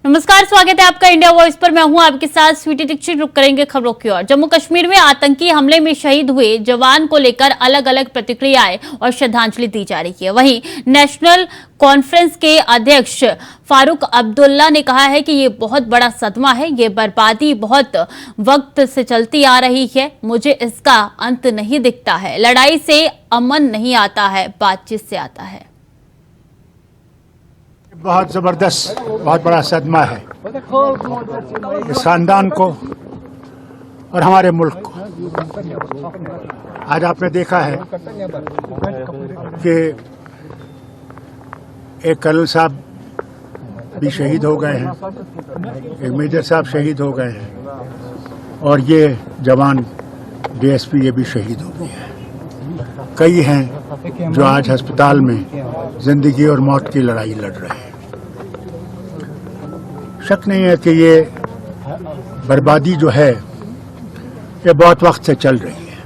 नमस्कार, स्वागत है आपका इंडिया वॉइस पर। मैं हूं आपके साथ स्वीटी दीक्षित। रुक करेंगे खबरों की ओर। जम्मू कश्मीर में आतंकी हमले में शहीद हुए जवान को लेकर अलग अलग प्रतिक्रियाएं और श्रद्धांजलि दी जा रही है। वहीं नेशनल कॉन्फ्रेंस के अध्यक्ष फारूक अब्दुल्ला ने कहा है कि ये बहुत बड़ा सदमा है, ये बर्बादी बहुत वक्त से चलती आ रही है, मुझे इसका अंत नहीं दिखता है। लड़ाई से अमन नहीं आता है, बातचीत से आता है। बहुत ज़बरदस्त, बहुत बड़ा सदमा है इस खानदान को और हमारे मुल्क को। आज आपने देखा है कि एक कर्नल साहब भी शहीद हो गए हैं, एक मेजर साहब शहीद हो गए हैं और ये जवान डीएसपी ये भी शहीद हो गए हैं। कई हैं जो आज अस्पताल में जिंदगी और मौत की लड़ाई लड़ रहे हैं। शक नहीं है कि ये बर्बादी जो है ये बहुत वक्त से चल रही है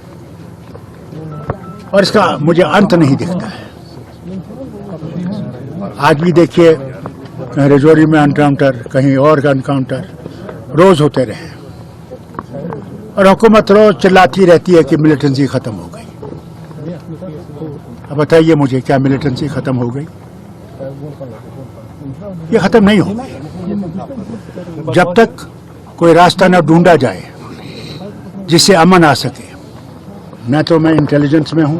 और इसका मुझे अंत नहीं दिखता है। आज भी देखिए कहीं रजौरी में एनकाउंटर, कहीं और एनकाउंटर रोज होते रहे और हुकूमत रोज चिल्लाती रहती है कि मिलिटेंसी खत्म हो गई। अब बताइए मुझे, क्या मिलिटेंसी खत्म हो गई? ये खत्म नहीं होगी जब तक कोई रास्ता न ढूंढा जाए जिससे अमन आ सके। न तो मैं इंटेलिजेंस में हूं,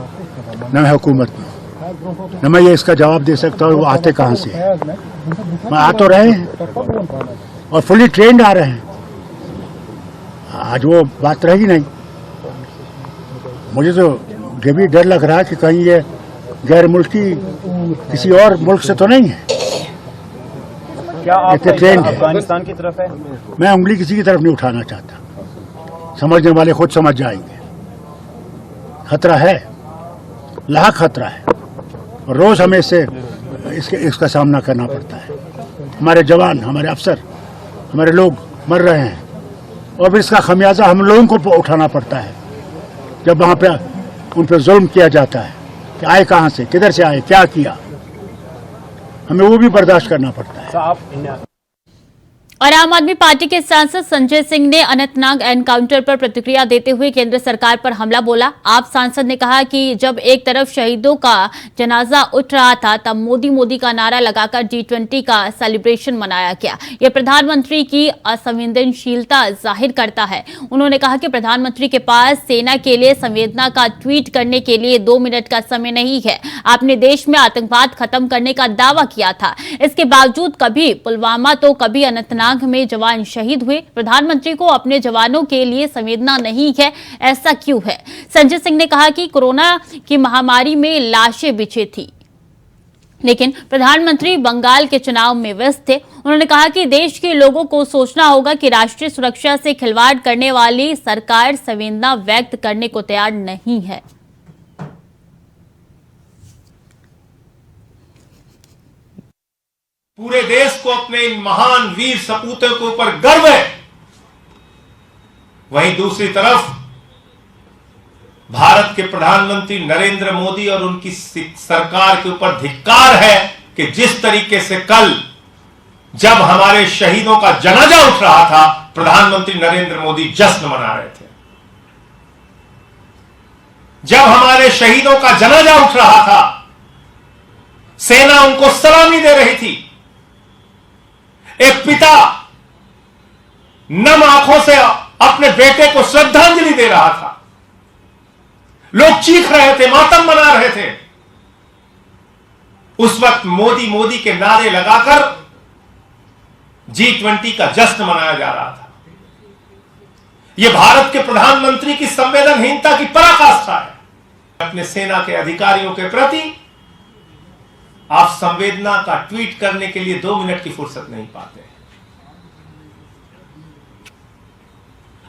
न मैं हुकूमत में हूं, न मैं ये इसका जवाब दे सकता हूं वो आते कहां से हैं। मैं आ तो रहे हैं और फुली ट्रेंड आ रहे हैं। आज वो बात रहेगी नहीं। मुझे तो ये भी डर लग रहा है कि कहीं ये गैर मुल्की किसी और मुल्क से तो नहीं है। क्या आपका ट्रेंड अफगानिस्तान की तरफ है? मैं उंगली किसी की तरफ नहीं उठाना चाहता, समझने वाले खुद समझ जाएंगे। खतरा है, लाख खतरा है और रोज हमें इसका सामना करना पड़ता है। हमारे जवान, हमारे अफसर, हमारे लोग मर रहे हैं और फिर इसका खमियाजा हम लोगों को उठाना पड़ता है जब वहाँ पे उन पर जुल्म किया जाता है कि आए कहाँ से, किधर से आए, क्या किया, हमें वो भी बर्दाश्त करना पड़ता है। और आम आदमी पार्टी के सांसद संजय सिंह ने अनंतनाग एनकाउंटर पर प्रतिक्रिया देते हुए केंद्र सरकार पर हमला बोला। आप सांसद ने कहा कि जब एक तरफ शहीदों का जनाजा उठ रहा था तब मोदी का नारा लगाकर G20 का सेलिब्रेशन मनाया गया। यह प्रधानमंत्री की असंवेदनशीलता जाहिर करता है। उन्होंने कहा कि प्रधानमंत्री के पास सेना के लिए संवेदना का ट्वीट करने के लिए 2 मिनट का समय नहीं है। आपने देश में आतंकवाद खत्म करने का दावा किया था, इसके बावजूद कभी पुलवामा तो कभी अनंतनाग में जवान शहीद हुए। प्रधानमंत्री को अपने जवानों के लिए संवेदना नहीं है, ऐसा क्यों है? संजय सिंह ने कहा कि कोरोना की महामारी में लाशें बिछी थी लेकिन प्रधानमंत्री बंगाल के चुनाव में व्यस्त थे। उन्होंने कहा कि देश के लोगों को सोचना होगा कि राष्ट्रीय सुरक्षा से खिलवाड़ करने वाली सरकार संवेदना व्यक्त करने को तैयार नहीं है। पूरे देश को अपने इन महान वीर सपूतों के ऊपर गर्व है। वहीं दूसरी तरफ भारत के प्रधानमंत्री नरेंद्र मोदी और उनकी सरकार के ऊपर धिक्कार है कि जिस तरीके से कल जब हमारे शहीदों का जनाजा उठ रहा था, प्रधानमंत्री नरेंद्र मोदी जश्न मना रहे थे। जब हमारे शहीदों का जनाजा उठ रहा था, सेना उनको सलामी दे रही थी। एक पिता नम आंखों से अपने बेटे को श्रद्धांजलि दे रहा था। लोग चीख रहे थे, मातम मना रहे थे। उस वक्त मोदी के नारे लगाकर G20 का जश्न मनाया जा रहा था। यह भारत के प्रधानमंत्री की संवेदनहीनता की पराकाष्ठा है। अपने सेना के अधिकारियों के प्रति आप संवेदना का ट्वीट करने के लिए 2 मिनट की फुर्सत नहीं पाते।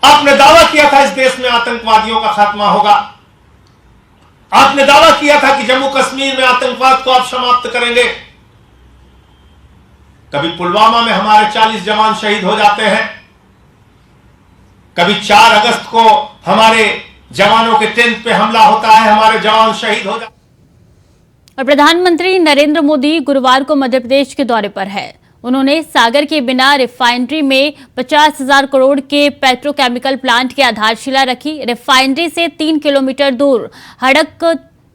आपने दावा किया था इस देश में आतंकवादियों का खात्मा होगा। आपने दावा किया था कि जम्मू कश्मीर में आतंकवाद को आप समाप्त करेंगे। कभी पुलवामा में हमारे 40 जवान शहीद हो जाते हैं, कभी 4 अगस्त को हमारे जवानों के टेंट पे हमला होता है, हमारे जवान शहीद हो जाते हैं। और प्रधानमंत्री नरेंद्र मोदी गुरुवार को मध्य प्रदेश के दौरे पर है। उन्होंने सागर के बिना रिफाइनरी में 50,000 करोड़ के पेट्रोकेमिकल प्लांट की आधारशिला रखी। रिफाइनरी से 3 किलोमीटर दूर हड़क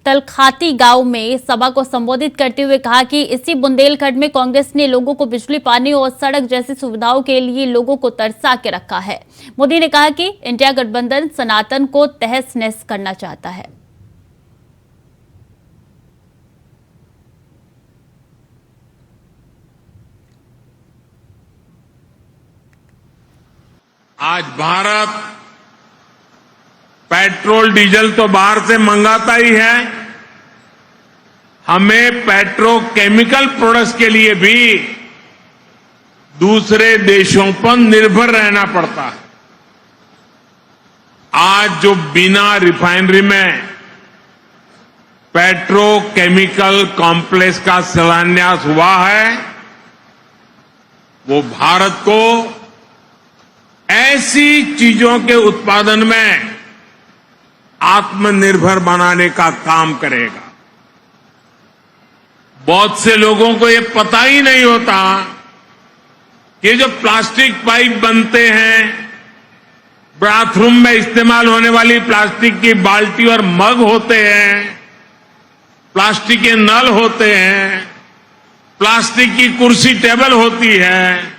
तलखाती गांव में सभा को संबोधित करते हुए कहा कि इसी बुंदेलखंड में कांग्रेस ने लोगों को बिजली, पानी और सड़क जैसी सुविधाओं के लिए लोगों को तरसा के रखा है। मोदी ने कहा कि इंडिया गठबंधन सनातन को तहस नहस करना चाहता है। आज भारत पेट्रोल डीजल तो बाहर से मंगाता ही है, हमें पेट्रोकेमिकल प्रोडक्ट्स के लिए भी दूसरे देशों पर निर्भर रहना पड़ता है। आज जो बिना रिफाइनरी में पेट्रोकेमिकल कॉम्प्लेक्स का शिलान्यास हुआ है, वो भारत को ऐसी चीजों के उत्पादन में आत्मनिर्भर बनाने का काम करेगा। बहुत से लोगों को ये पता ही नहीं होता कि जो प्लास्टिक पाइप बनते हैं, बाथरूम में इस्तेमाल होने वाली प्लास्टिक की बाल्टी और मग होते हैं, प्लास्टिक के नल होते हैं, प्लास्टिक की कुर्सी टेबल होती है,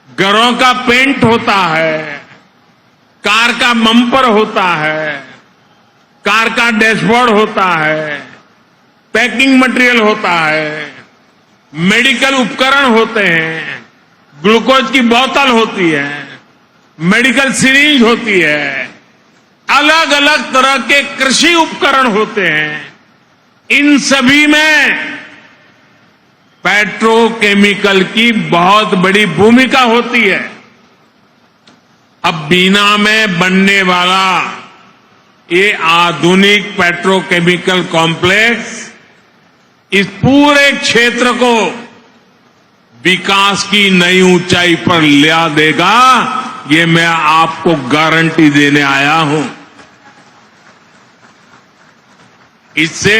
घरों का पेंट होता है, कार का बम्पर होता है, कार का डैशबोर्ड होता है, पैकिंग मटेरियल होता है, मेडिकल उपकरण होते हैं, ग्लूकोज की बोतल होती है, मेडिकल सिरिंज होती है, अलग अलग तरह के कृषि उपकरण होते हैं। इन सभी में पेट्रोकेमिकल की बहुत बड़ी भूमिका होती है। अब बीना में बनने वाला ये आधुनिक पेट्रोकेमिकल कॉम्प्लेक्स इस पूरे क्षेत्र को विकास की नई ऊंचाई पर ले देगा, ये मैं आपको गारंटी देने आया हूं। इससे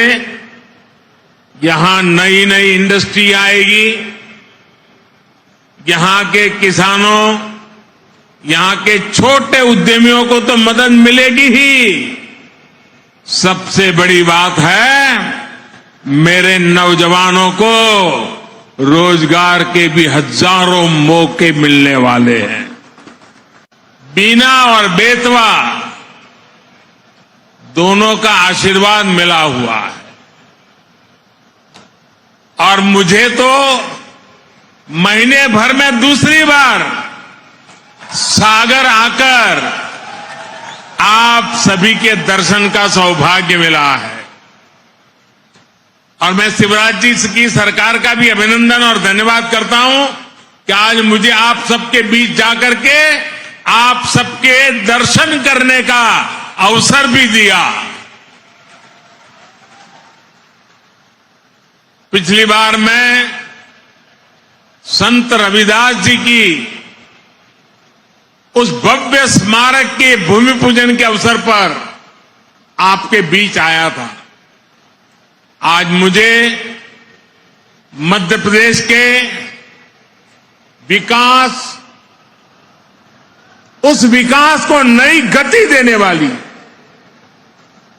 यहां नई नई इंडस्ट्री आएगी, यहां के किसानों, यहां के छोटे उद्यमियों को तो मदद मिलेगी ही, सबसे बड़ी बात है मेरे नौजवानों को रोजगार के भी हजारों मौके मिलने वाले हैं। बीना और बेतवा दोनों का आशीर्वाद मिला हुआ है और मुझे तो महीने भर में दूसरी बार सागर आकर आप सभी के दर्शन का सौभाग्य मिला है और मैं शिवराज जी की सरकार का भी अभिनंदन और धन्यवाद करता हूं कि आज मुझे आप सबके बीच जाकर के आप सबके दर्शन करने का अवसर भी दिया। पिछली बार मैं संत रविदास जी की उस भव्य स्मारक के भूमि पूजन के अवसर पर आपके बीच आया था। आज मुझे मध्य प्रदेश के विकास, उस विकास को नई गति देने वाली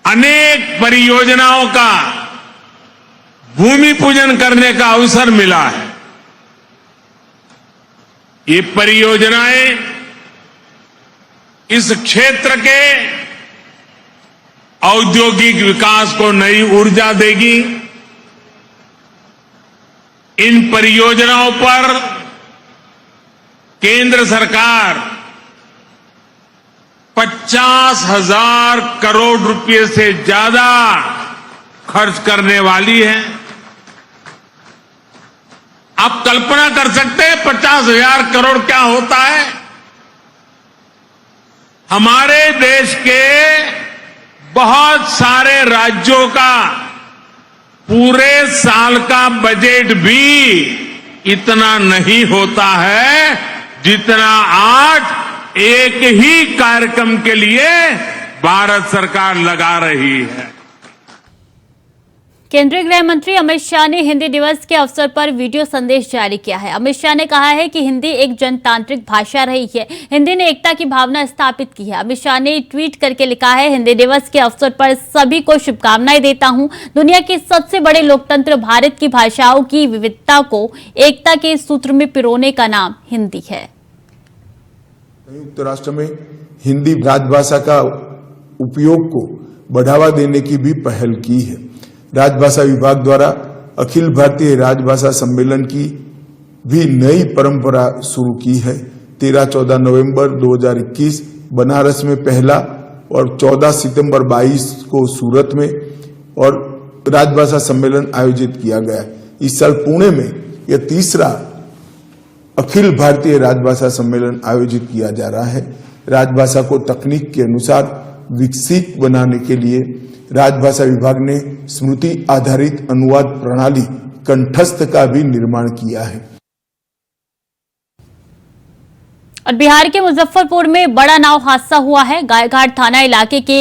अनेक परियोजनाओं का भूमि पूजन करने का अवसर मिला है। ये परियोजनाएं इस क्षेत्र के औद्योगिक विकास को नई ऊर्जा देगी। इन परियोजनाओं पर केंद्र सरकार 50,000 करोड़ रुपए से ज्यादा खर्च करने वाली है। आप कल्पना कर सकते हैं 50,000 करोड़ क्या होता है? हमारे देश के बहुत सारे राज्यों का पूरे साल का बजट भी इतना नहीं होता है जितना आज एक ही कार्यक्रम के लिए भारत सरकार लगा रही है। केंद्रीय गृह मंत्री अमित शाह ने हिंदी दिवस के अवसर पर वीडियो संदेश जारी किया है। अमित शाह ने कहा है कि हिंदी एक जनतांत्रिक भाषा रही है। हिंदी ने एकता की भावना स्थापित की है। अमित शाह ने ट्वीट करके लिखा है, हिंदी दिवस के अवसर पर सभी को शुभकामनाएं देता हूं। दुनिया के सबसे बड़े लोकतंत्र भारत की भाषाओं की विविधता को एकता के सूत्र में पिरोने का नाम हिंदी है। संयुक्त राष्ट्र में हिंदी राजभाषा का उपयोग को बढ़ावा देने की भी पहल की है। राजभाषा विभाग द्वारा अखिल भारतीय राजभाषा सम्मेलन की भी नई परंपरा शुरू की है। 13-14 नवंबर 2021 बनारस में पहला और 14 सितंबर 22 को सूरत में और राजभाषा सम्मेलन आयोजित किया गया। इस साल पुणे में यह तीसरा अखिल भारतीय राजभाषा सम्मेलन आयोजित किया जा रहा है। राजभाषा को तकनीक के अनुसार विकसित बनाने के लिए राजभाषा विभाग ने स्मृति आधारित अनुवाद प्रणाली कंठस्थ का भी निर्माण किया है। और बिहार के मुजफ्फरपुर में बड़ा नाव हादसा हुआ है। गायघाट थाना इलाके के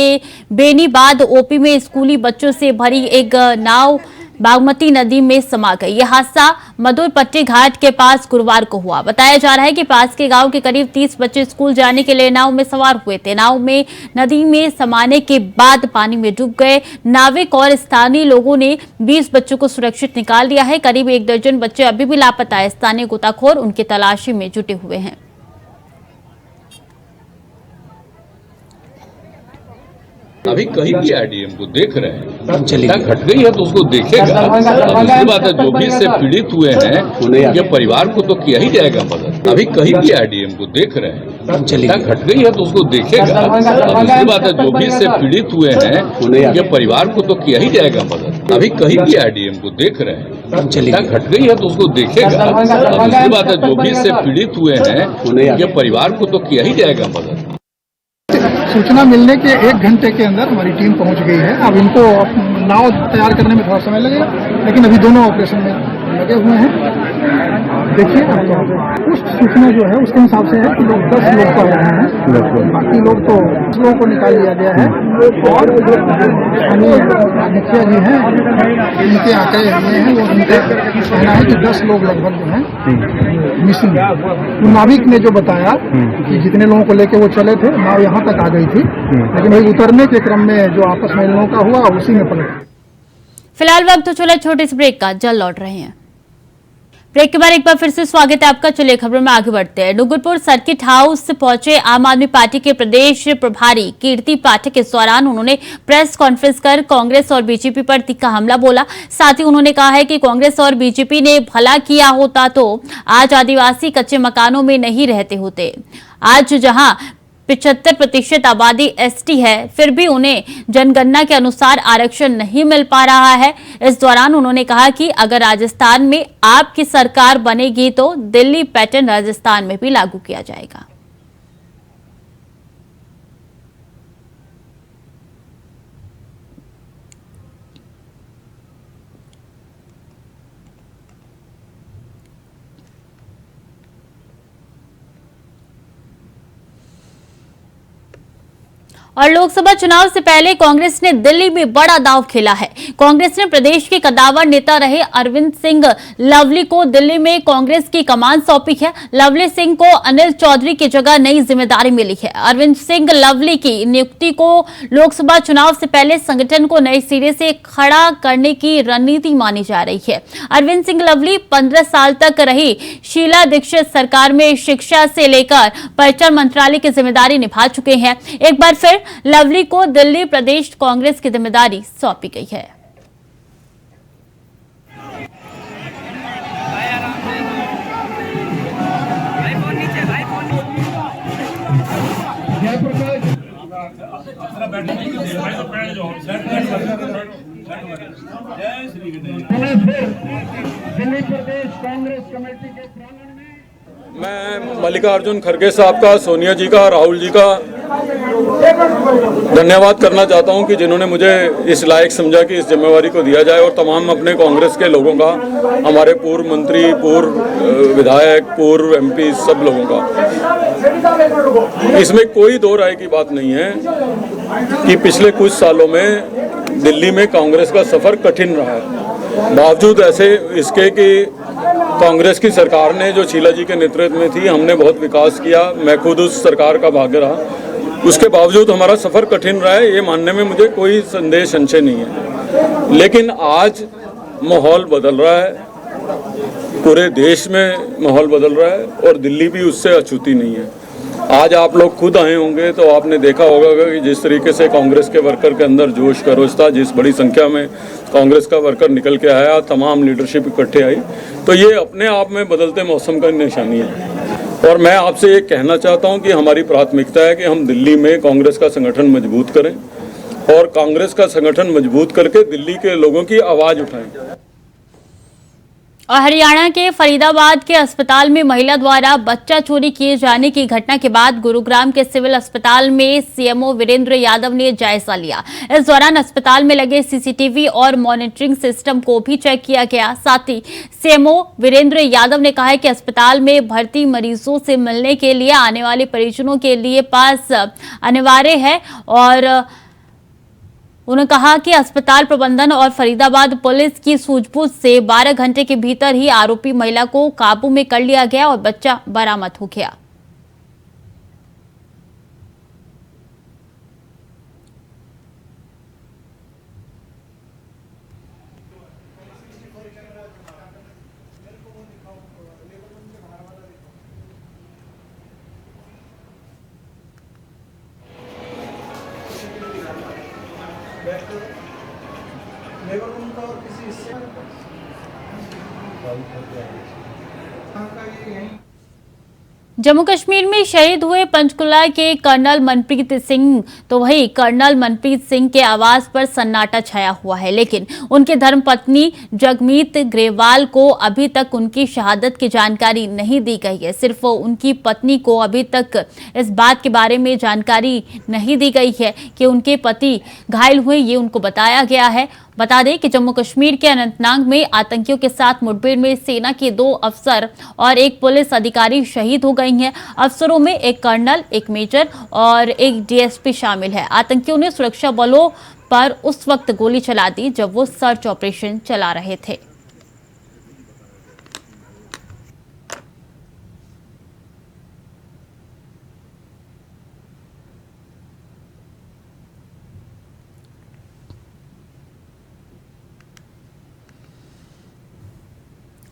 बेनीबाद ओपी में स्कूली बच्चों से भरी एक नाव बागमती नदी में समा गई। यह हादसा मधुरपट्टी घाट के पास गुरुवार को हुआ। बताया जा रहा है कि पास के गांव के करीब 30 बच्चे स्कूल जाने के लिए नाव में सवार हुए थे। नाव में नदी में समाने के बाद पानी में डूब गए। नाविक और स्थानीय लोगों ने 20 बच्चों को सुरक्षित निकाल दिया है। करीब 1 दर्जन बच्चे अभी भी लापता है। स्थानीय गोताखोर उनकी तलाशी में जुटे हुए हैं। अभी कहीं भी आईडीएम को देख रहे हैं, चिंता घट गई है तो उसको देखेगा। दूसरी बात है, जो भी इससे पीड़ित हुए हैं उनके परिवार को तो किया ही जाएगा मदद। अभी कहीं भी आईडीएम को देख रहे हैं, चिंता घट गई है तो उसको देखेगा। दूसरी बात है, जो भी इससे पीड़ित हुए हैं उनके परिवार को तो किया ही जाएगा मदद। अभी कहीं भी आईडीएम को देख रहे हैं, चिंता घट गई है तो उसको देखेगा। दूसरी बात है, जो भी इससे पीड़ित हुए हैं उनके परिवार को तो किया ही जाएगा मदद। सूचना मिलने के 1 घंटे के अंदर हमारी टीम पहुंच गई है। अब इनको नाव तैयार करने में थोड़ा समय लगेगा, लेकिन अभी दोनों ऑपरेशन में लगे हुए हैं। देखिए, उस सूचना जो है उसके हिसाब से है कि लोग 10 लोग तो रहे हैं, बाकी लोग तो 10 लोगों को निकाल लिया गया है। और स्थानीय मुखिया जी हैं, उनके आंकड़े लिए हैं, वो उनका कहना है कि 10 लोग लगभग जो है मिसिंग। नाविक ने जो बताया कि जितने लोगों को लेके वो चले थे, नाव यहाँ तक आ गई थी, लेकिन वही उतरने के क्रम में जो आपस में इन लोगों का हुआ उसी में पलट। फिलहाल वक्त तो चले छोटे से ब्रेक का, जल्द लौट रहे हैं। ब्रेक के बाद एक बार फिर से स्वागत है आपका। चलिए खबरों में आगे बढ़ते हैं। डूंगरपुर सर्किट हाउस पहुंचे आम आदमी पार्टी के प्रदेश प्रभारी कीर्ति पाठक। इस दौरान उन्होंने प्रेस कॉन्फ्रेंस कर कांग्रेस और बीजेपी पर तीखा हमला बोला। साथ ही उन्होंने कहा है कि कांग्रेस और बीजेपी ने भला किया होता तो आज आदिवासी कच्चे मकानों में नहीं रहते होते। आज जहां 75% आबादी एसटी है, फिर भी उन्हें जनगणना के अनुसार आरक्षण नहीं मिल पा रहा है। इस दौरान उन्होंने कहा कि अगर राजस्थान में आपकी सरकार बनेगी तो दिल्ली पैटर्न राजस्थान में भी लागू किया जाएगा। और लोकसभा चुनाव से पहले कांग्रेस ने दिल्ली में बड़ा दांव खेला है। कांग्रेस ने प्रदेश के कद्दावर नेता रहे अरविंद सिंह लवली को दिल्ली में कांग्रेस की कमान सौंपी है। लवली सिंह को अनिल चौधरी की जगह नई जिम्मेदारी मिली है। अरविंद सिंह लवली की नियुक्ति को लोकसभा चुनाव से पहले संगठन को नए सिरे से खड़ा करने की रणनीति मानी जा रही है। अरविंद सिंह लवली 15 साल तक रही शीला दीक्षित सरकार में शिक्षा से लेकर पर्यटन मंत्रालय की जिम्मेदारी निभा चुके हैं। एक बार फिर लवली को दिल्ली प्रदेश कांग्रेस की जिम्मेदारी सौंपी गई है। दिल्ली प्रदेश कांग्रेस कमेटी के प्रांगण में मैं मल्लिकार्जुन खड़गे साहब का, सोनिया जी का, राहुल जी का धन्यवाद करना चाहता हूं कि जिन्होंने मुझे इस लायक समझा कि इस जिम्मेवारी को दिया जाए, और तमाम अपने कांग्रेस के लोगों का, हमारे पूर्व मंत्री, पूर्व विधायक, पूर्व एमपी, सब लोगों का। इसमें कोई दो राय की बात नहीं है कि पिछले कुछ सालों में दिल्ली में कांग्रेस का सफर कठिन रहा है। बावजूद ऐसे इसके कि कांग्रेस की सरकार ने जो शीला जी के नेतृत्व में थी, हमने बहुत विकास किया, मैं खुद उस सरकार का भाग रहा, उसके बावजूद हमारा सफर कठिन रहा है, ये मानने में मुझे कोई संदेह संशय नहीं है। लेकिन आज माहौल बदल रहा है, पूरे देश में माहौल बदल रहा है और दिल्ली भी उससे अछूती नहीं है। आज आप लोग खुद आए होंगे तो आपने देखा होगा कि जिस तरीके से कांग्रेस के वर्कर के अंदर जोश खरोश था, जिस बड़ी संख्या में कांग्रेस का वर्कर निकल के आया, तमाम लीडरशिप इकट्ठे आई, तो ये अपने आप में बदलते मौसम का निशानी है। और मैं आपसे ये कहना चाहता हूं कि हमारी प्राथमिकता है कि हम दिल्ली में कांग्रेस का संगठन मजबूत करें और कांग्रेस का संगठन मजबूत करके दिल्ली के लोगों की आवाज उठाएं। और हरियाणा के फरीदाबाद के अस्पताल में महिला द्वारा बच्चा चोरी किए जाने की घटना के बाद गुरुग्राम के सिविल अस्पताल में सीएमओ वीरेंद्र यादव ने जायजा लिया। इस दौरान अस्पताल में लगे सीसीटीवी और मॉनिटरिंग सिस्टम को भी चेक किया गया। साथ ही सीएमओ वीरेंद्र यादव ने कहा है कि अस्पताल में भर्ती मरीजों से मिलने के लिए आने वाले परिजनों के लिए पास अनिवार्य है और उन्होंने कहा कि अस्पताल प्रबंधन और फरीदाबाद पुलिस की सूझबूझ से 12 घंटे के भीतर ही आरोपी महिला को काबू में कर लिया गया और बच्चा बरामद हो गया। जम्मू कश्मीर में शहीद हुए पंचकुला के कर्नल मनप्रीत सिंह, तो वही कर्नल मनप्रीत सिंह के आवास पर सन्नाटा छाया हुआ है, लेकिन उनके धर्मपत्नी जगमीत ग्रेवाल को अभी तक उनकी शहादत की जानकारी नहीं दी गई है। सिर्फ उनकी पत्नी को अभी तक इस बात के बारे में जानकारी नहीं दी गई है कि उनके पति घायल हुए, ये उनको बताया गया है। बता दें कि जम्मू कश्मीर के अनंतनाग में आतंकियों के साथ मुठभेड़ में सेना के 2 अफसर और एक पुलिस अधिकारी शहीद हो गई हैं। अफसरों में एक कर्नल, एक मेजर और एक डीएसपी शामिल है। आतंकियों ने सुरक्षा बलों पर उस वक्त गोली चला दी जब वो सर्च ऑपरेशन चला रहे थे।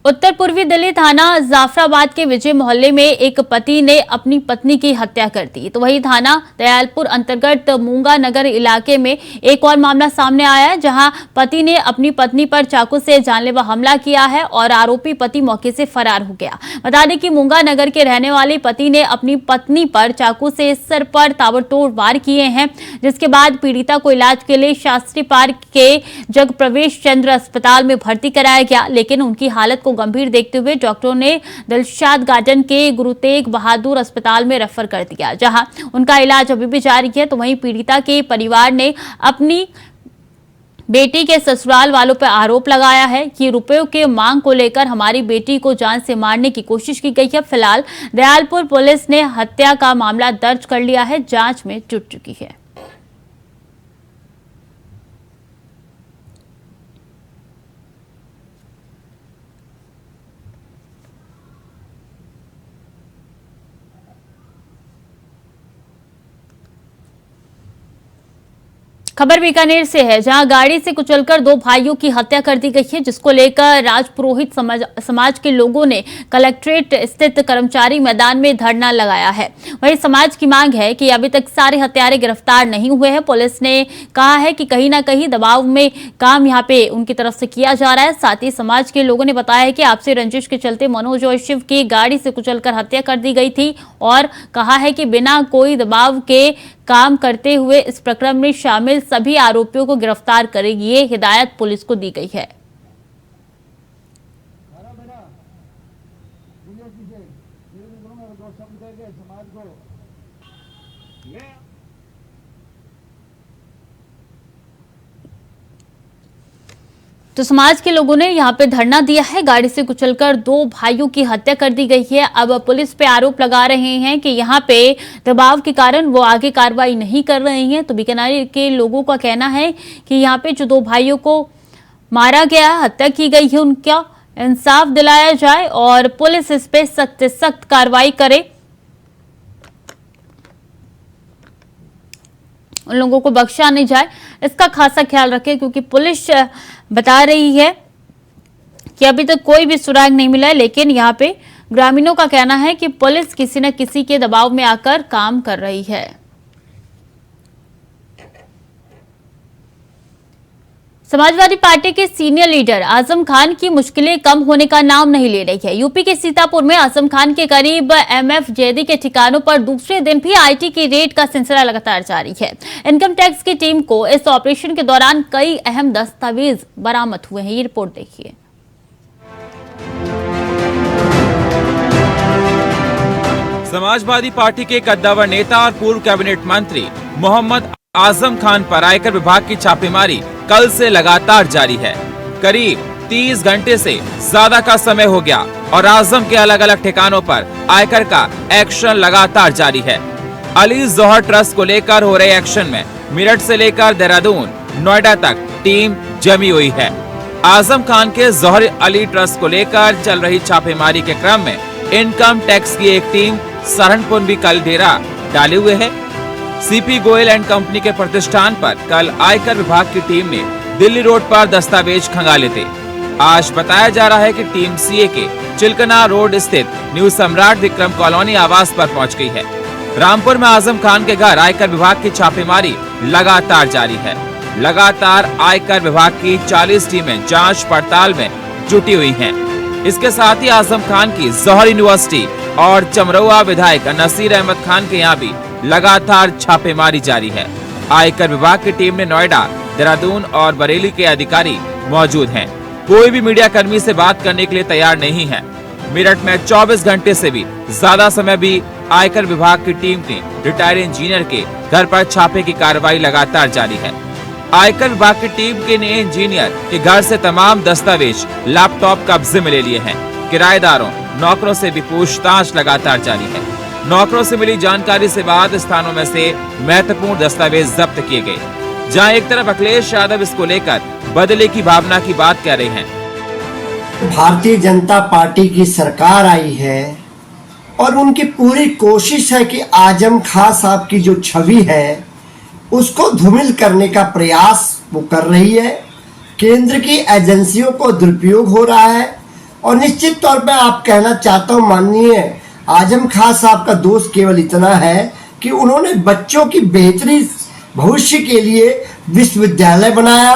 उत्तर पूर्वी दिल्ली थाना जाफराबाद के विजय मोहल्ले में एक पति ने अपनी पत्नी की हत्या कर दी, तो वही थाना दयालपुर अंतर्गत मूंगा नगर इलाके में एक और मामला सामने आया है, जहां पति ने अपनी पत्नी पर चाकू से जानलेवा हमला किया है और आरोपी पति मौके से फरार हो गया। बता दें कि मूंगा नगर के रहने वाले पति ने अपनी पत्नी पर चाकू से सिर पर ताबड़तोड़ वार किए हैं, जिसके बाद पीड़िता को इलाज के लिए शास्त्री पार्क के जगप्रवेश चंद्र अस्पताल में भर्ती कराया गया, लेकिन उनकी हालत को गंभीर देखते हुए डॉक्टरों ने दिलशाद गार्डन के गुरु तेग बहादुर अस्पताल में रेफर कर दिया, जहां उनका इलाज अभी भी जारी है। तो वहीं पीड़िता के परिवार ने अपनी बेटी के ससुराल वालों पर आरोप लगाया है कि रुपयों के मांग को लेकर हमारी बेटी को जान से मारने की कोशिश की गई है। फिलहाल दयालपुर पुलिस ने हत्या का मामला दर्ज कर लिया है, जांच में जुट चुकी है। खबर बीकानेर से है, जहां गाड़ी से कुचलकर 2 भाइयों की हत्या कर दी गई है, जिसको लेकर राजपुरोहित समाज के लोगों ने कलेक्ट्रेट स्थित कर्मचारी मैदान में धरना लगाया है। वहीं समाज की मांग है कि अभी तक सारे हत्यारे गिरफ्तार नहीं हुए हैं। पुलिस ने कहा है कि कहीं ना कहीं दबाव में काम यहां पे उनकी तरफ से किया जा रहा है। साथ ही समाज के लोगों ने बताया है कि आपसी रंजिश के चलते मनोज और शिव की गाड़ी से कुचलकर हत्या कर दी गई थी और कहा है कि बिना कोई दबाव के काम करते हुए इस प्रकरण में शामिल सभी आरोपियों को गिरफ्तार करेगी, ये हिदायत पुलिस को दी गई है। तो समाज के लोगों ने यहाँ पे धरना दिया है। गाड़ी से कुचलकर 2 भाइयों की हत्या कर दी गई है। अब पुलिस पे आरोप लगा रहे हैं कि यहाँ पे दबाव के कारण वो आगे कार्रवाई नहीं कर रहे हैं। तो बीकानेर के लोगों का कहना है कि यहाँ पे जो 2 भाइयों को मारा गया, हत्या की गई है, उनका इंसाफ दिलाया जाए और पुलिस इस पे सख्त से सख्त कार्रवाई करे, उन लोगों को बख्शा नहीं जाए, इसका खासा ख्याल रखें। क्योंकि पुलिस बता रही है कि अभी तक कोई भी सुराग नहीं मिला है, लेकिन यहाँ पे ग्रामीणों का कहना है कि पुलिस किसी न किसी के दबाव में आकर काम कर रही है। समाजवादी पार्टी के सीनियर लीडर आजम खान की मुश्किलें कम होने का नाम नहीं ले रही है। यूपी के सीतापुर में आजम खान के करीब MFJD के ठिकानों पर दूसरे दिन भी IT की रेड का सिलसिला लगातार जारी है। इनकम टैक्स की टीम को इस ऑपरेशन के दौरान कई अहम दस्तावेज बरामद हुए हैं। ये रिपोर्ट देखिए। समाजवादी पार्टी के कद्दावर नेता और पूर्व कैबिनेट मंत्री मोहम्मद आजम खान पर आयकर विभाग की छापेमारी कल से लगातार जारी है। करीब 30 घंटे से ज्यादा का समय हो गया और आजम के अलग अलग ठिकानों पर आयकर का एक्शन लगातार जारी है। अली जौहर ट्रस्ट को लेकर हो रहे एक्शन में मेरठ से लेकर देहरादून, नोएडा तक टीम जमी हुई है। आजम खान के जौहर अली ट्रस्ट को लेकर चल रही छापेमारी के क्रम में इनकम टैक्स की एक टीम सहारनपुर भी कल डेरा डाले हुए है। CP गोयल एंड कंपनी के प्रतिष्ठान पर कल आयकर विभाग की टीम ने दिल्ली रोड पर दस्तावेज खंगाले थे। आज बताया जा रहा है कि टीम CA के चिलकना रोड स्थित न्यू सम्राट विक्रम कॉलोनी आवास पर पहुंच गई है। रामपुर में आजम खान के घर आयकर विभाग की छापेमारी लगातार जारी है। लगातार आयकर विभाग की 40 टीमें जांच पड़ताल में जुटी हुई हैं। इसके साथ ही आजम खान की जौहर यूनिवर्सिटी और चमरौआ विधायक नसीर अहमद खान के यहाँ भी लगातार छापेमारी जारी है। आयकर विभाग की टीम में नोएडा, देहरादून और बरेली के अधिकारी मौजूद हैं। कोई भी मीडिया कर्मी से बात करने के लिए तैयार नहीं है। मेरठ में 24 घंटे से भी ज्यादा समय भी आयकर विभाग की टीम ने रिटायर्ड इंजीनियर के घर पर छापे की कार्रवाई लगातार जारी है। आयकर विभाग की टीम के नए इंजीनियर के घर से तमाम दस्तावेज, लैपटॉप कब्जे में ले लिए हैं। किराएदारों, नौकरों से भी पूछताछ लगातार जारी है। नौकरों से मिली जानकारी से बाद स्थानों में से महत्वपूर्ण दस्तावेज जब्त किए गए। जहां एक तरफ अखिलेश यादव इसको लेकर बदले की भावना की बात कर रहे हैं। भारतीय जनता पार्टी की सरकार आई है और उनकी पूरी कोशिश है कि आजम खान साहब की जो छवि है उसको धूमिल करने का प्रयास वो कर रही है। केंद्र की एजेंसियों को दुरुपयोग हो रहा है और निश्चित तौर पर आप कहना चाहता हूँ, माननीय आजम खान साहब का दोष केवल इतना है कि उन्होंने बच्चों की बेहतरी भविष्य के लिए विश्वविद्यालय बनाया।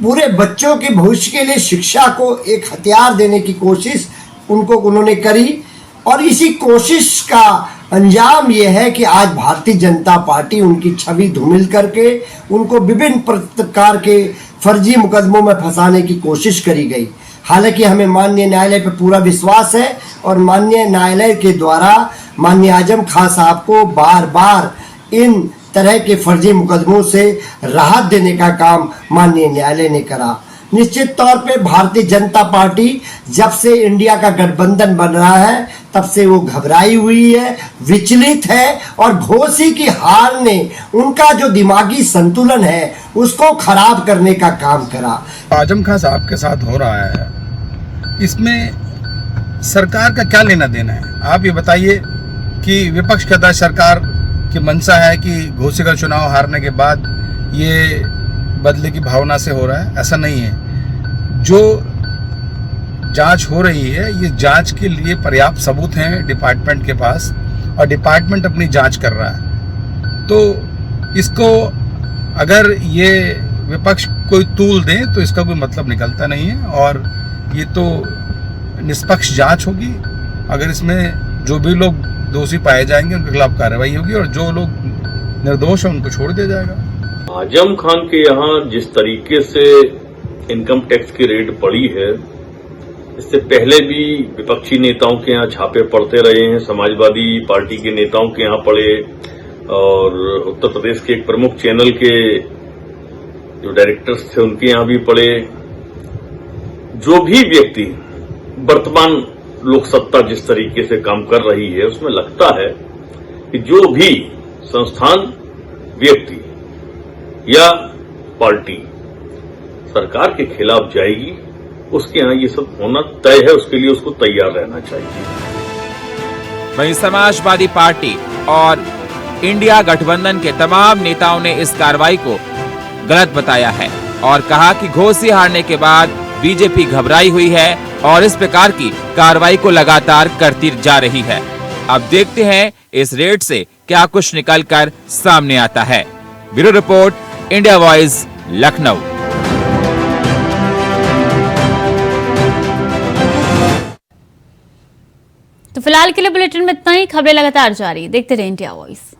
पूरे बच्चों के भविष्य के लिए शिक्षा को एक हथियार देने की कोशिश उन्होंने करी और इसी कोशिश का अंजाम यह है कि आज भारतीय जनता पार्टी उनकी छवि धूमिल करके उनको विभिन्न प्रकार के फर्जी मुकदमों में फंसाने की कोशिश करी गई। हालांकि हमें माननीय न्यायालय पर पूरा विश्वास है और माननीय न्यायालय के द्वारा माननीय आजम खान साहब को बार बार इन तरह के फर्जी मुकदमों से राहत देने का काम माननीय न्यायालय ने करा। निश्चित तौर पे भारतीय जनता पार्टी जब से इंडिया का गठबंधन बन रहा है तब से वो घबराई हुई है, विचलित है और घोषी की हार ने उनका जो दिमागी संतुलन है उसको खराब करने का काम करा। आजम खान साहब के साथ हो रहा है, इसमें सरकार का क्या लेना देना है? आप ये बताइए कि विपक्ष कहता है सरकार की मंशा है कि घोषी का चुनाव हारने के बाद ये बदले की भावना से हो रहा है। ऐसा नहीं है। जो जांच हो रही है ये जांच के लिए पर्याप्त सबूत हैं डिपार्टमेंट के पास और डिपार्टमेंट अपनी जांच कर रहा है। तो इसको अगर ये विपक्ष कोई तूल दें तो इसका कोई मतलब निकलता नहीं है और ये तो निष्पक्ष जांच होगी। अगर इसमें जो भी लोग दोषी पाए जाएंगे उनके खिलाफ कार्रवाई होगी और जो लोग निर्दोष हैं उनको छोड़ दिया जाएगा। आजम खान के यहाँ जिस तरीके से इनकम टैक्स की रेड पड़ी है, इससे पहले भी विपक्षी नेताओं के यहाँ छापे पड़ते रहे हैं, समाजवादी पार्टी के नेताओं के यहाँ पड़े और उत्तर प्रदेश के एक प्रमुख चैनल के जो डायरेक्टर्स थे उनके यहाँ भी पड़े। जो भी व्यक्ति वर्तमान लोकसत्ता जिस तरीके से काम कर रही है उसमें लगता है कि जो भी संस्थान, व्यक्ति या पार्टी सरकार के खिलाफ जाएगी उसके यहां ये सब होना तय है, उसके लिए उसको तैयार रहना चाहिए। वहीं समाजवादी पार्टी और इंडिया गठबंधन के तमाम नेताओं ने इस कार्रवाई को गलत बताया है और कहा कि घोसी हारने के बाद बीजेपी घबराई हुई है और इस प्रकार की कार्रवाई को लगातार करती जा रही है। अब देखते हैं इस रेड से क्या कुछ निकलकर सामने आता है। Bureau report, India voice, Lucknow. तो फिलहाल के लिए बुलेटिन में इतना ही। खबरें लगातार जारी, देखते रहे इंडिया वॉइस।